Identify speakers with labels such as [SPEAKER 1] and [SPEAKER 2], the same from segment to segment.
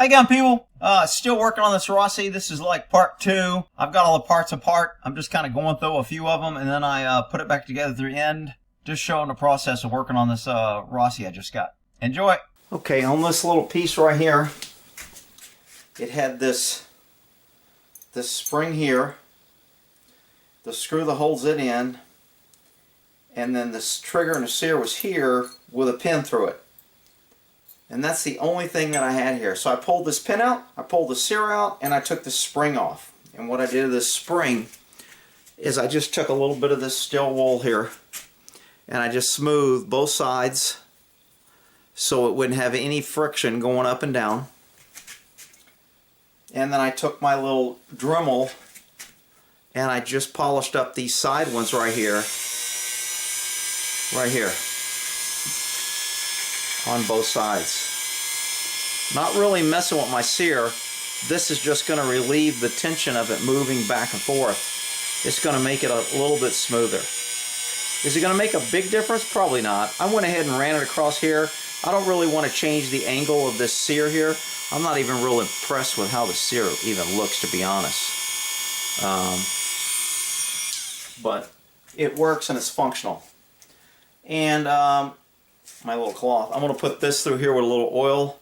[SPEAKER 1] Hey again, people. Still working on this Rossi. This is like part 2. I've got all the parts apart. I'm just kind of going through a few of them, and then I put it back together at the end. Just showing the process of working on this Rossi I just got. Enjoy. Okay, on this little piece right here, it had this spring here, the screw that holds it in, and then this trigger and the sear was here with a pin through it. And that's the only thing that I had here. So I pulled this pin out, I pulled the sear out, and I took the spring off. And what I did with this spring is I just took a little bit of this steel wool here and I just smoothed both sides so it wouldn't have any friction going up and down. And then I took my little Dremel and I just polished up these side ones right here. Right here. On both sides. Not really messing with my sear. This is just going to relieve the tension of it moving back and forth. It's going to make it a little bit smoother. Is it going to make a big difference? Probably not. I went ahead and ran it across here. I don't really want to change the angle of this sear here. I'm not even real impressed with how the sear even looks, to be honest. But it works and it's functional. And my little cloth. I'm going to put this through here with a little oil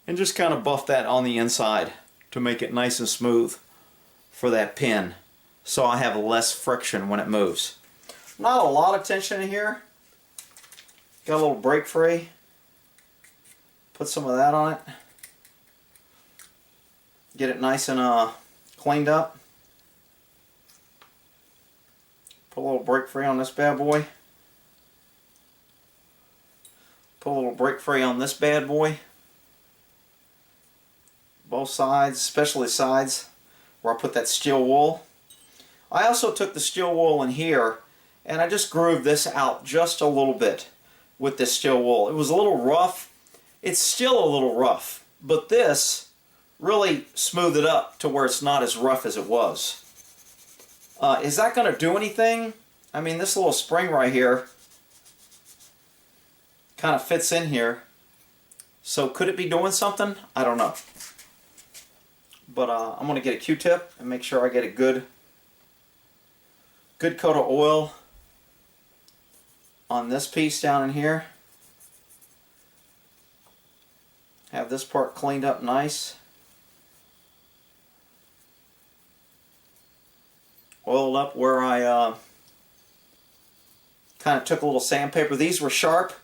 [SPEAKER 1] and just kind of buff that on the inside to make it nice and smooth for that pin so I have less friction when it moves. Not a lot of tension in here. Got a little brake free. Put some of that on it. Get it nice and cleaned up. Put a little brake free on this bad boy. Put a little brake free on this bad boy. Both sides, especially sides where I put that steel wool. I also took the steel wool in here and I just grooved this out just a little bit with this steel wool. It was a little rough. It's still a little rough, but this really smoothed it up to where it's not as rough as it was. Is that going to do anything? I mean, this little spring right here kind of fits in here. So could it be doing something? I don't know. But I'm going to get a Q-tip and make sure I get a good coat of oil on this piece down in here. Have this part cleaned up nice. Oiled up where I kind of took a little sandpaper. These were sharp.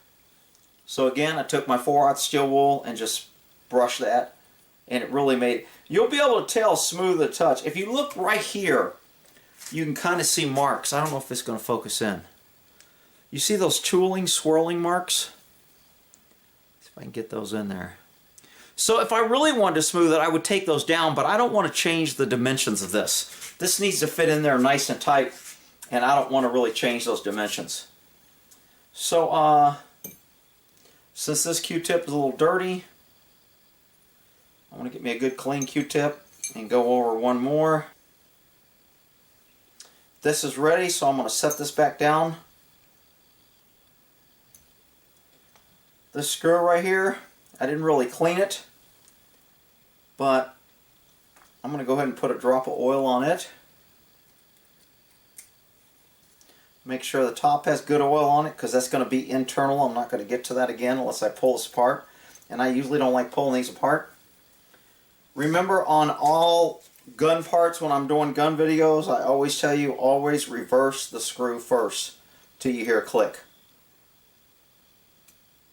[SPEAKER 1] So again, I took my 4/0 steel wool and just brushed that, and it really made, you'll be able to tell smooth the touch. If you look right here, you can kind of see marks. I don't know if it's going to focus in. You see those tooling, swirling marks? See if I can get those in there. So if I really wanted to smooth it, I would take those down, but I don't want to change the dimensions of this. This needs to fit in there nice and tight, and I don't want to really change those dimensions. So, since this Q-tip is a little dirty, I want to get me a good clean Q-tip and go over one more. This is ready, so I'm going to set this back down. This screw right here, I didn't really clean it, but I'm going to go ahead and put a drop of oil on it. Make sure the top has good oil on it because that's going to be internal. I'm not going to get to that again unless I pull this apart. And I usually don't like pulling these apart. Remember, on all gun parts when I'm doing gun videos, I always tell you, always reverse the screw first till you hear a click.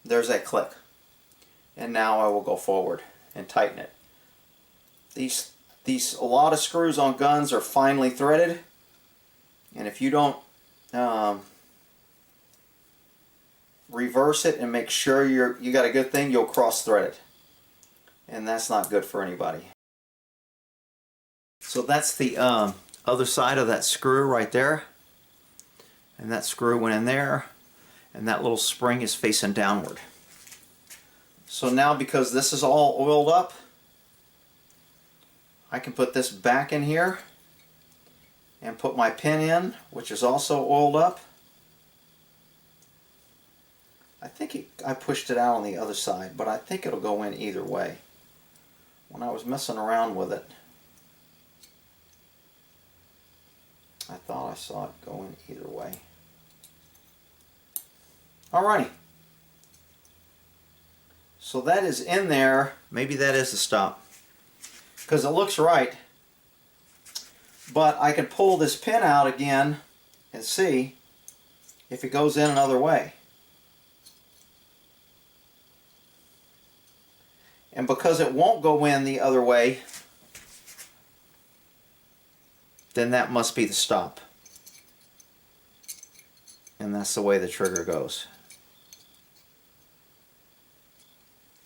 [SPEAKER 1] There's that click. And now I will go forward and tighten it. A lot of screws on guns are finely threaded. And if you don't reverse it and make sure you got a good thing, you'll cross thread it, and that's not good for anybody. So that's the other side of that screw right there, and that screw went in there, and that little spring is facing downward. So now, because this is all oiled up, I can put this back in here and put my pin in, which is also oiled up. I think I pushed it out on the other side, but I think it'll go in either way. when I was messing around with it, I thought I saw it going either way. Alrighty. So that is in there. Maybe that is the stop, because it looks right. But I could pull this pin out again and see if it goes in another way. And because it won't go in the other way, then that must be the stop. And that's the way the trigger goes.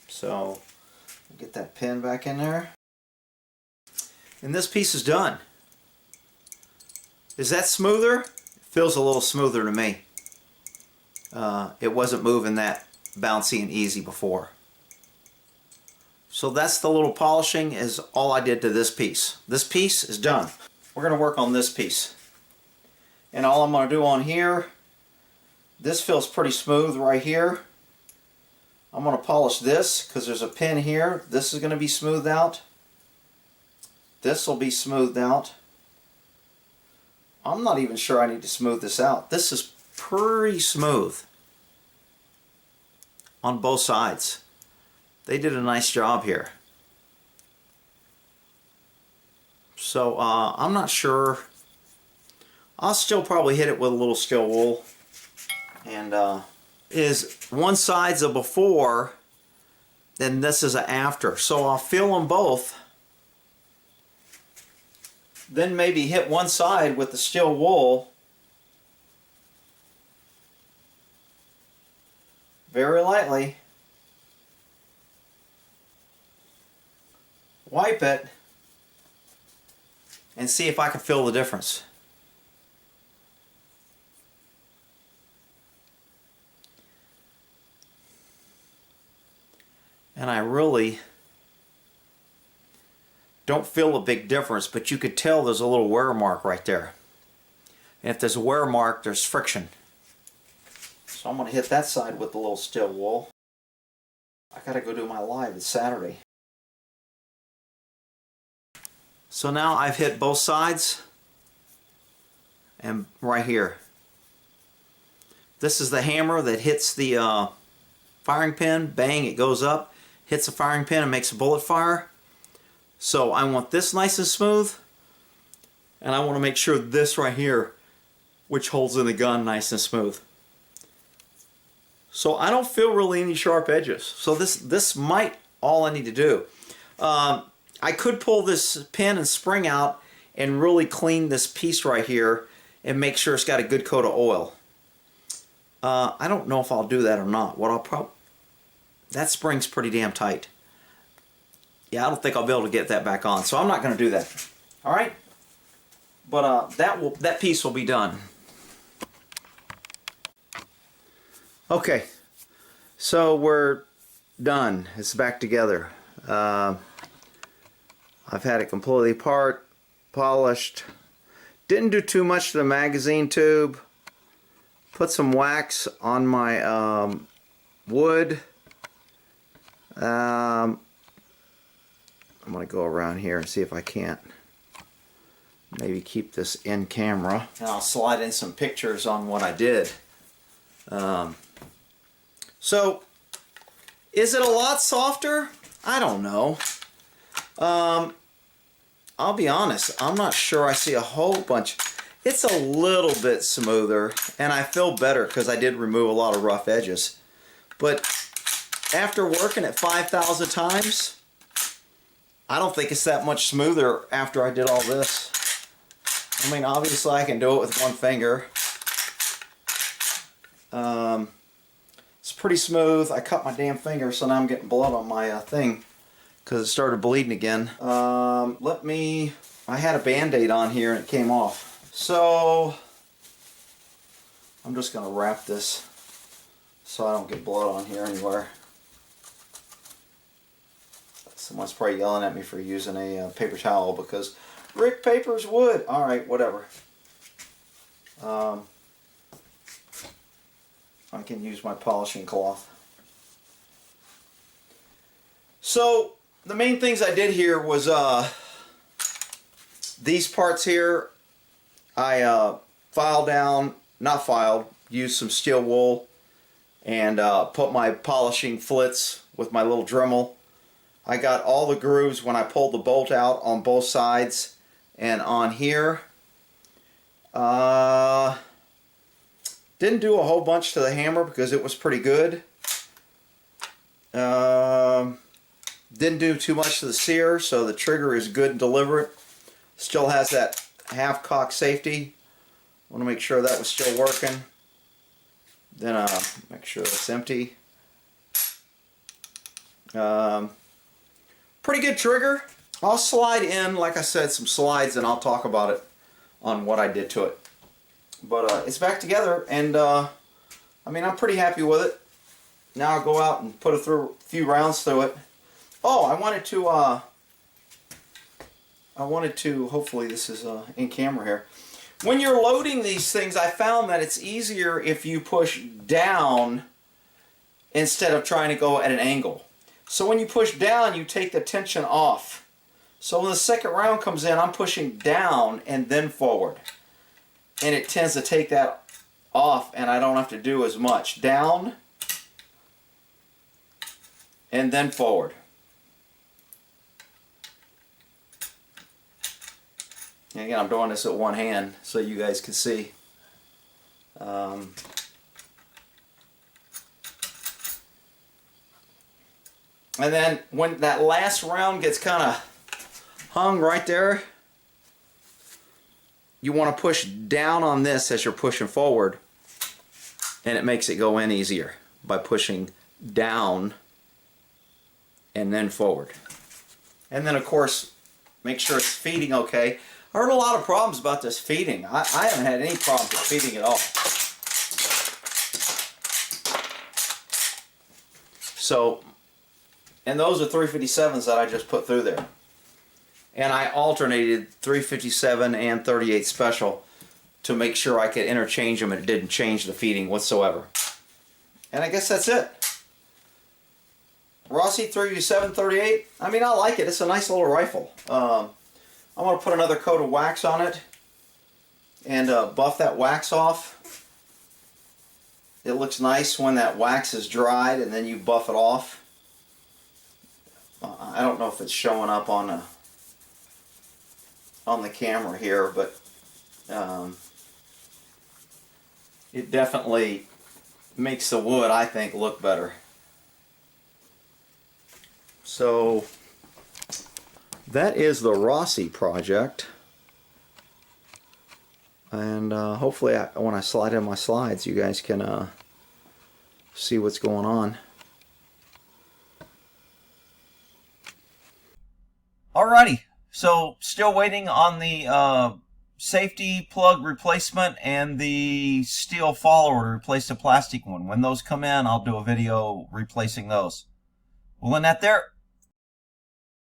[SPEAKER 1] So, get that pin back in there. And this piece is done. Is that smoother? It feels a little smoother to me. It wasn't moving that bouncy and easy before. So that's the little polishing is all I did to this piece. This piece is done. We're going to work on this piece. And all I'm going to do on here, this feels pretty smooth right here. I'm going to polish this because there's a pin here. This is going to be smoothed out. This will be smoothed out. I'm not even sure I need to smooth this out. This is pretty smooth on both sides. They did a nice job here. So I'm not sure. I'll still probably hit it with a little steel wool. And is one side's a before, then this is a after. So I'll fill them both. Then maybe hit one side with the steel wool. Very lightly. Wipe it and see if I can feel the difference. And I really don't feel a big difference, but you could tell there's a little wear mark right there. And if there's a wear mark, there's friction. So I'm going to hit that side with the little steel wool. I got to go do my live. It's Saturday. So now I've hit both sides and right here. This is the hammer that hits the firing pin. Bang, it goes up, hits the firing pin and makes a bullet fire. So I want this nice and smooth, and I want to make sure this right here, which holds in the gun, nice and smooth. So I don't feel really any sharp edges. So this might all I need to do. I could pull this pin and spring out and really clean this piece right here and make sure it's got a good coat of oil. I don't know if I'll do that or not. What I'll probably, that spring's pretty damn tight. Yeah, I don't think I'll be able to get that back on, so I'm not going to do that. All right, but that piece will be done. Okay, so we're done. It's back together. I've had it completely apart, polished. Didn't do too much to the magazine tube. Put some wax on my wood. I'm going to go around here and see if I can't maybe keep this in camera. And I'll slide in some pictures on what I did. So, is it a lot softer? I don't know. I'll be honest, I'm not sure I see a whole bunch. It's a little bit smoother, and I feel better because I did remove a lot of rough edges. But after working it 5,000 times, I don't think it's that much smoother after I did all this. I mean, obviously I can do it with one finger. It's pretty smooth. I cut my damn finger, so now I'm getting blood on my thing because it started bleeding again. I had a Band-Aid on here and it came off. So I'm just going to wrap this so I don't get blood on here anywhere. Someone's probably yelling at me for using a paper towel because Rick, paper's wood. Alright, whatever. I can use my polishing cloth. So the main things I did here was these parts here. I filed down, not filed, used some steel wool and put my polishing flits with my little Dremel. I got all the grooves when I pulled the bolt out on both sides and on here. Didn't do a whole bunch to the hammer because it was pretty good. Didn't do too much to the sear, so the trigger is good and deliberate. Still has that half cock safety. Want to make sure that was still working. Then make sure it's empty. Pretty good trigger. I'll slide in, like I said, some slides, and I'll talk about it on what I did to it. But it's back together, and I mean, I'm pretty happy with it. Now I'll go out and put a few rounds through it. Oh, I wanted to, hopefully this is in camera here. When you're loading these things, I found that it's easier if you push down instead of trying to go at an angle. So when you push down, you take the tension off. So when the second round comes in, I'm pushing down and then forward. And it tends to take that off, and I don't have to do as much. Down and then forward. And again, I'm doing this with one hand so you guys can see. And then when that last round gets kind of hung right there, you want to push down on this as you're pushing forward, and it makes it go in easier by pushing down and then forward. And then, of course, make sure it's feeding okay. I heard a lot of problems about this feeding. I haven't had any problems with feeding at all. So, and those are 357s that I just put through there. And I alternated 357 and 38 special to make sure I could interchange them and it didn't change the feeding whatsoever. And I guess that's it. Rossi 357 38. I mean, I like it. It's a nice little rifle. I'm going to put another coat of wax on it and buff that wax off. It looks nice when that wax is dried and then you buff it off. I don't know if it's showing up on the camera here, but it definitely makes the wood, I think, look better. So that is the Rossi project, and hopefully when I slide in my slides you guys can see what's going on. Alrighty, so still waiting on the safety plug replacement and the steel follower to replace the plastic one. When those come in, I'll do a video replacing those. We'll end that there.